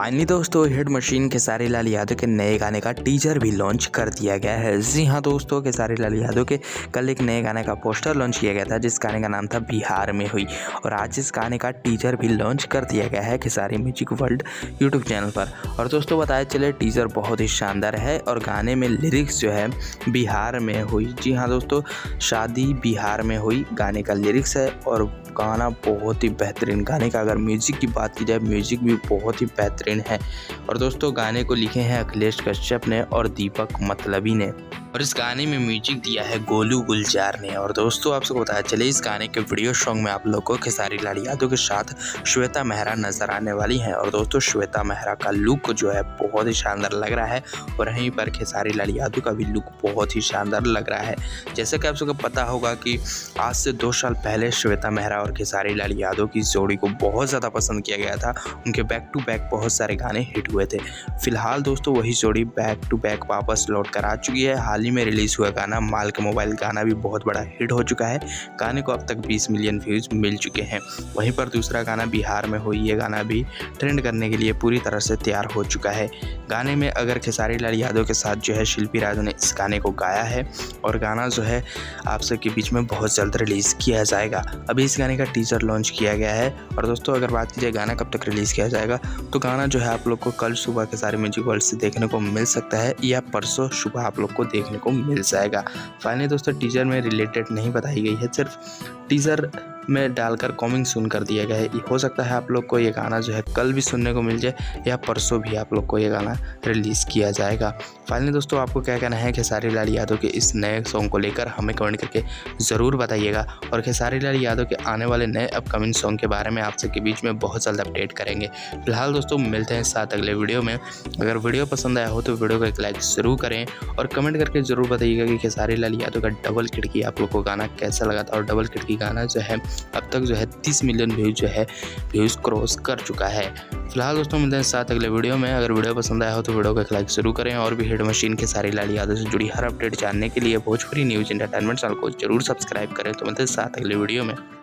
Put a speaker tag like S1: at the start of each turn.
S1: Finally दोस्तों hit machine Khesari Lal Yadav के नए गाने का टीजर भी लॉन्च कर दिया गया है। जी हाँ दोस्तों, खेसारी लाल यादव के कल एक नए गाने का पोस्टर लॉन्च किया गया था जिस गाने का नाम था बिहार में हुई, और आज इस गाने का टीजर भी लॉन्च कर दिया गया है Khesari music world YouTube channel पर। और दोस्तों बताया चले टीजर बहुत ही शानदार है और गाने में लिरिक्स जो है बिहार में हुई। जी हाँ दोस्तों, शादी बिहार में हुई गाने का लिरिक्स है और गाना बहुत ही बेहतरीन। गाने का अगर म्यूजिक की बात की जाए, म्यूजिक भी बहुत ही बेहतरीन है। और दोस्तों गाने को लिखे हैं अखिलेश कश्यप ने और दीपक मतलबी ने, और इस गाने में म्यूजिक दिया है गोलू गुलजार ने। और दोस्तों आप सबको बताया चले इस गाने के वीडियो सॉन्ग में आप लोग को खेसारी लाल यादव के साथ श्वेता मेहरा नजर आने वाली हैं। और दोस्तों श्वेता मेहरा का लुक जो है बहुत ही शानदार लग रहा है और वहीं पर खेसारी लाल यादव का भी लुक बहुत ही शानदार लग रहा है। जैसे कि आप सबको पता होगा कि आज से 2 साल पहले श्वेता मेहरा और खेसारी लाल यादव की जोड़ी को बहुत ज़्यादा पसंद किया गया था। उनके बैक टू बैक बहुत सारे गाने हिट हुए थे। फिलहाल दोस्तों वही जोड़ी बैक टू बैक वापस लौट कर आ चुकी है। हाल ही में रिलीज हुआ गाना माल के मोबाइल गाना भी बहुत बड़ा हिट हो चुका है। गाने को अब तक 20 मिलियन व्यूज मिल चुके हैं। वहीं पर दूसरा गाना बिहार में हुई, ये गाना भी ट्रेंड करने के लिए पूरी तरह से तैयार हो चुका है। गाने में अगर खेसारी लाल यादव के साथ जो है शिल्पी राजू ने इस गाने को गाया है और गाना जो है आप सबके बीच में बहुत जल्द रिलीज़ किया जाएगा। अभी इस गाने का टीजर लॉन्च किया गया है। और दोस्तों अगर बात की जाए गाना कब तक रिलीज़ किया जाएगा, तो गाना जो है आप लोग को कल सुबह खेसारी म्यूजिक वर्ल्ड से देखने को मिल सकता है या परसों सुबह आप लोग को देखने को मिल जाएगा। फाइनली दोस्तों टीजर में रिलेटेड नहीं बताई गई है, सिर्फ टीजर में डालकर कमिंग सून कर दिया गया है। हो सकता है आप लोग को ये गाना जो है कल भी सुनने को मिल जाए या परसों भी आप लोग को ये गाना रिलीज़ किया जाएगा। फाइनली दोस्तों आपको क्या कहना है खेसारी लाल यादव के इस नए सॉन्ग को लेकर, हमें कमेंट करके ज़रूर बताइएगा। और खेसारी लाल यादव के आने वाले नए अपकमिंग सॉन्ग के बारे में आप सबके बीच में बहुत जल्द अपडेट करेंगे। फिलहाल दोस्तों मिलते हैं साथ अगले वीडियो में। अगर वीडियो पसंद आया हो तो वीडियो को एक लाइक ज़रूर करें और कमेंट करके ज़रूर बताइएगा कि खेसारी लाल यादव का डबल खिड़की आप लोग को गाना कैसा लगा था। और डबल खिड़की गाना जो है अब तक जो है 30 मिलियन व्यूज़ क्रॉस कर चुका है। फिलहाल दोस्तों मिलते हैं साथ अगले वीडियो में। अगर वीडियो पसंद आया हो तो वीडियो को एक लाइक जरूर करें और भी हिट मशीन खेसारी लाल यादव से जुड़ी हर अपडेट जानने के लिए भोजपुरी न्यूज़ एंटरटेनमेंट चैनल को जरूर सब्सक्राइब करें। तो मिलते हैं साथ अगले वीडियो में।